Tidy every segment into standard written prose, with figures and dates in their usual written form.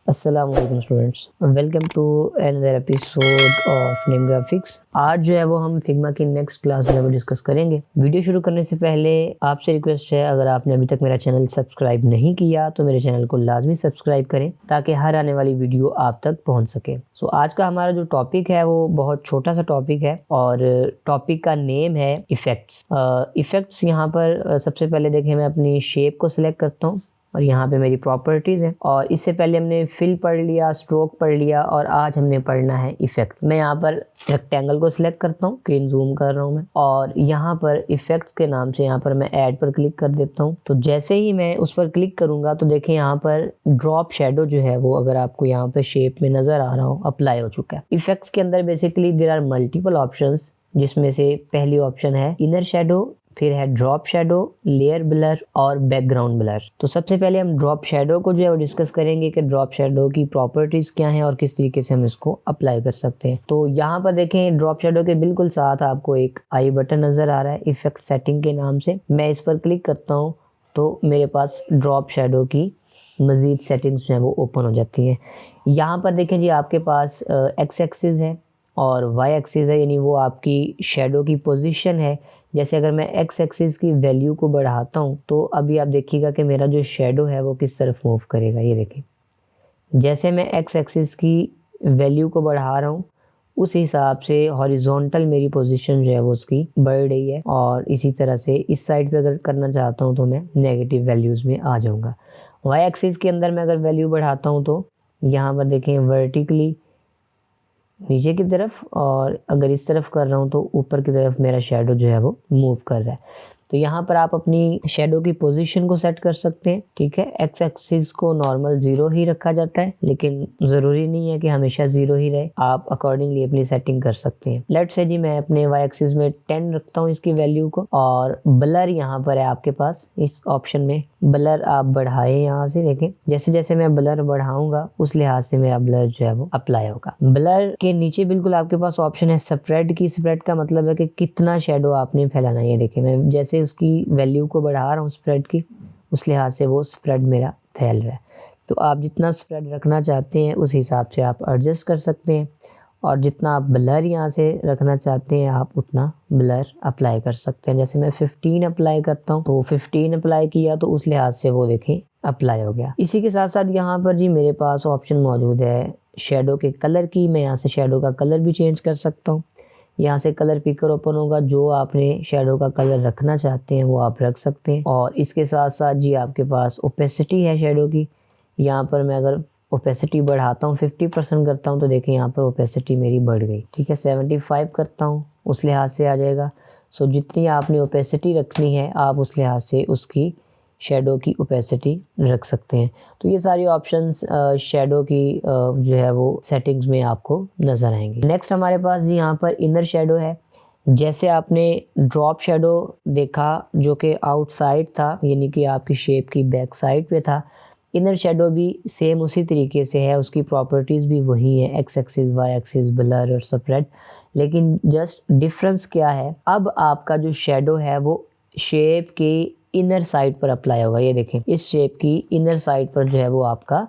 अस्सलाम वालेकुम students, welcome to another episode of name graphics. आज जो है वो हम फिग्मा की नेक्स्ट क्लास जो है वो डिस्कस करेंगे। वीडियो शुरू करने से पहले आपसे रिक्वेस्ट है, अगर आपने अभी तक मेरा चैनल सब्सक्राइब नहीं किया तो मेरे चैनल को लाजमी सब्सक्राइब करें ताकि हर आने वाली वीडियो आप तक पहुँच सके। सो आज का हमारा जो टॉपिक है वो बहुत छोटा सा टॉपिक है और टॉपिक का नेम है इफ़ेक्ट्स। इफ़ेक्ट्स यहाँ पर सबसे पहले देखें, मैं अपनी शेप को सिलेक्ट करता हूँ और यहाँ पे मेरी प्रॉपर्टीज़ है। और इससे पहले हमने फिल पढ़ लिया, स्ट्रोक पढ़ लिया और आज हमने पढ़ना है इफ़ेक्ट। मैं यहाँ पर रेक्टेंगल को सिलेक्ट करता हूँ, स्क्रीन जूम कर रहा हूँ मैं, और यहाँ पर इफ़ेक्ट्स के नाम से यहाँ पर मैं ऐड पर क्लिक कर देता हूँ। तो जैसे ही मैं उस पर क्लिक करूँगा तो देखिए यहाँ पर ड्रॉप शेडो जो है वो, अगर आपको यहाँ पर शेप में नज़र आ रहा हो, अप्लाई हो चुका है। इफ़ेक्ट्स के अंदर basically there are multiple options, जिसमें से पहली ऑप्शन है इनर शेडो, फिर है ड्रॉप शेडो, लेयर ब्लर और बैकग्राउंड ब्लर। तो सबसे पहले हम ड्रॉप शेडो को जो है वो डिस्कस करेंगे कि ड्रॉप शेडो की प्रॉपर्टीज़ क्या हैं और किस तरीके से हम इसको अप्लाई कर सकते हैं। तो यहाँ पर देखें, ड्रॉप शेडो के बिल्कुल साथ आपको एक आई बटन नज़र आ रहा है इफेक्ट सेटिंग के नाम से। मैं इस पर क्लिक करता हूँ तो मेरे पास ड्रॉप शेडो की मज़ीद सेटिंग्स जो है वो ओपन हो जाती हैं। यहाँ पर देखें जी, आपके पास एक्स एक्सिस है और वाई एक्सिस है, यानी वो आपकी शेडो की पोजीशन है। जैसे अगर मैं एक्स एक्सिस की वैल्यू को बढ़ाता हूँ तो अभी आप देखिएगा कि मेरा जो शेडो है वो किस तरफ मूव करेगा। ये देखें, जैसे मैं एक्स एक्सिस की वैल्यू को बढ़ा रहा हूँ उस हिसाब से हॉरिजॉन्टल मेरी पोजीशन जो है वो उसकी बढ़ रही है। और इसी तरह से इस साइड पे अगर करना चाहता हूँ तो मैं नेगेटिव वैल्यूज़ में आ जाऊँगा। वाई एक्सिस के अंदर मैं अगर वैल्यू बढ़ाता हूँ तो यहाँ पर देखें वर्टिकली नीचे की तरफ, और अगर इस तरफ कर रहा हूँ तो ऊपर की तरफ मेरा शेडो जो है वो मूव कर रहा है। तो यहाँ पर आप अपनी शेडो की पोजीशन को सेट कर सकते हैं। ठीक है, एक्स एक्सिस को नॉर्मल 0 ही रखा जाता है, लेकिन ज़रूरी नहीं है कि हमेशा 0 ही रहे, आप अकॉर्डिंगली अपनी सेटिंग कर सकते हैं। लेट्स से जी मैं अपने वाई एक्सिस में 10 रखता हूँ इसकी वैल्यू को। और ब्लर यहाँ पर है आपके पास, इस ऑप्शन में ब्लर आप बढ़ाए, यहाँ से देखें जैसे जैसे मैं ब्लर बढ़ाऊंगा उस लिहाज से मेरा ब्लर जो है वो अप्लाई होगा। ब्लर के नीचे बिल्कुल आपके पास ऑप्शन है स्प्रेड की। स्प्रेड का मतलब है कि कितना शेडो आपने फैलाना है। ये देखिए, मैं जैसे उसकी वैल्यू को बढ़ा रहा हूँ स्प्रेड की, उस लिहाज से वो स्प्रेड मेरा फैल रहा है। तो आप जितना स्प्रेड रखना चाहते हैं उस हिसाब से आप एडजस्ट कर सकते हैं, और जितना आप ब्लर यहाँ से रखना चाहते हैं आप उतना ब्लर अप्लाई कर सकते हैं। जैसे मैं 15 अप्लाई करता हूँ तो 15 अप्लाई किया तो उस लिहाज से वो देखें अप्लाई हो गया। इसी के साथ साथ यहाँ पर जी मेरे पास ऑप्शन मौजूद है शेडो के कलर की। मैं यहाँ से शेडो का कलर भी चेंज कर सकता हूँ। यहाँ से कलर पिकर ओपन होगा, जो आपने शेडो का कलर रखना चाहते हैं वो आप रख सकते हैं। और इसके साथ साथ जी आपके पास ओपेसिटी है शेडो की। यहाँ पर मैं अगर ओपेसिटी बढ़ाता हूँ, 50% करता हूँ तो देखिए यहाँ पर ओपेसिटी मेरी बढ़ गई। ठीक है, 75 करता हूँ उस लिहाज से आ जाएगा। सो जितनी आपने ओपेसिटी रखनी है आप उस लिहाज से उसकी शेडो की ओपेसिटी रख सकते हैं। तो ये सारी ऑप्शंस शेडो की जो है वो सेटिंग्स में आपको नज़र आएंगी। नेक्स्ट हमारे पास जी यहाँ पर इनर शेडो है। जैसे आपने ड्रॉप शेडो देखा जो कि आउटसाइड था, यानी कि आपकी शेप की बैक साइड पे था, इनर शेडो भी सेम उसी तरीके से है। उसकी प्रॉपर्टीज़ भी वही है, X axis, Y axis, blur और स्प्रेड। लेकिन जस्ट डिफरेंस क्या है, अब आपका जो शेडो है वो शेप की इनर साइड पर अप्लाई होगा। ये देखें, इस शेप की इनर साइड पर जो है वो आपका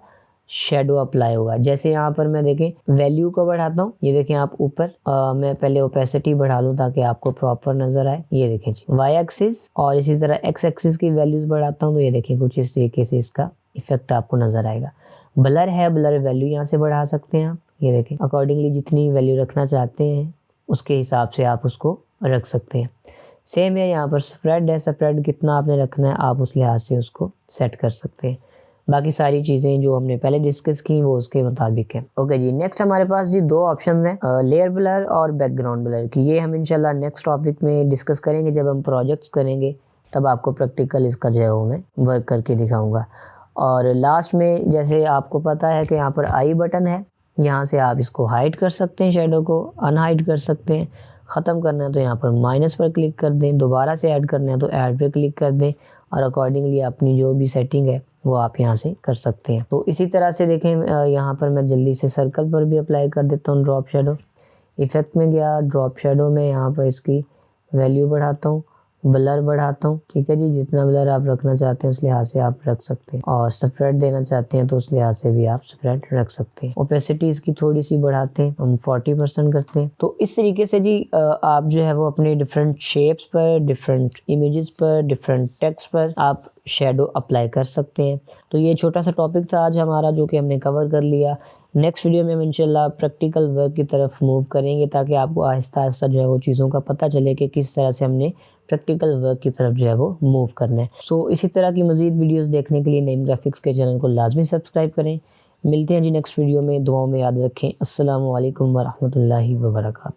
शेडो अप्लाई होगा। जैसे यहाँ पर मैं देखें वैल्यू को बढ़ाता हूँ, ये देखें आप ऊपर, मैं पहले ओपेसिटी बढ़ा लूँ ताकि आपको प्रॉपर नज़र आए। ये देखें जी वाई एक्सिस और इसी तरह एक्स एक्सिस की वैल्यूज़ बढ़ाता हूँ तो ये देखें कुछ इस तरीके से इसका इफेक्ट आपको नज़र आएगा। ब्लर है, ब्लर वैल्यू यहाँ से बढ़ा सकते हैं आप। ये देखें अकॉर्डिंगली जितनी वैल्यू रखना चाहते हैं उसके हिसाब से आप उसको रख सकते हैं। सेम है यहाँ पर स्प्रेड है, स्प्रेड कितना आपने रखना है आप उस लिहाज से उसको सेट कर सकते हैं। बाकी सारी चीज़ें जो हमने पहले डिस्कस की वो उसके मुताबिक है। ओके जी, नेक्स्ट हमारे पास जी 2 ऑप्शन हैं, लेयर ब्लर और बैकग्राउंड ब्लर की। ये हम इंशाल्लाह नेक्स्ट टॉपिक में डिस्कस करेंगे। जब हम प्रोजेक्ट्स करेंगे तब आपको प्रैक्टिकल इसका जो है वो मैं वर्क करके दिखाऊँगा। और लास्ट में जैसे आपको पता है कि यहाँ पर आई बटन है, यहाँ से आप इसको हाइड कर सकते हैं, शेडो को अनहाइड कर सकते हैं। ख़त्म करना है तो यहाँ पर माइनस पर क्लिक कर दें, दोबारा से ऐड करना है तो ऐड पर क्लिक कर दें, और अकॉर्डिंगली अपनी जो भी सेटिंग है वो आप यहाँ से कर सकते हैं। तो इसी तरह से देखें, यहाँ पर मैं जल्दी से सर्कल पर भी अप्लाई कर देता हूँ ड्रॉप शेडो। इफेक्ट में गया, ड्रॉप शेडो में यहाँ पर इसकी वैल्यू बढ़ाता हूँ ब्लर बढ़ाता हूँ, ठीक है जी। जितना ब्लर आप रखना चाहते हैं उस लिहाज से आप रख सकते हैं, और स्प्रेड देना चाहते हैं तो उस लिहाज से भी आप स्प्रेड रख सकते हैं। ओपेसिटी इसकी थोड़ी सी बढ़ाते हैं, हम 40% करते हैं। तो इस तरीके से जी आप जो है वो अपने डिफरेंट शेप्स पर, डिफरेंट इमेजेस पर, डिफरेंट टेक्स्ट पर आप शेडो अप्लाई कर सकते हैं। तो ये छोटा सा टॉपिक था आज हमारा, जो कि हमने कवर कर लिया। नेक्स्ट वीडियो में हम इंशाल्लाह प्रैक्टिकल वर्क की तरफ मूव करेंगे, ताकि आपको आहिस्ता आहिस्ता जो है वो चीज़ों का पता चले कि किस तरह से हमने प्रैक्टिकल वर्क की तरफ जो है वो मूव करना है। सो इसी तरह की मज़ीद वीडियोस देखने के लिए नेम ग्राफिक्स के चैनल को लाजमी सब्सक्राइब करें। मिलते हैं जी नेक्स्ट वीडियो में, दुआओं में याद रखें। अस्सलामु अलैकुम वरहमतुल्लाहि वबरकातुहू।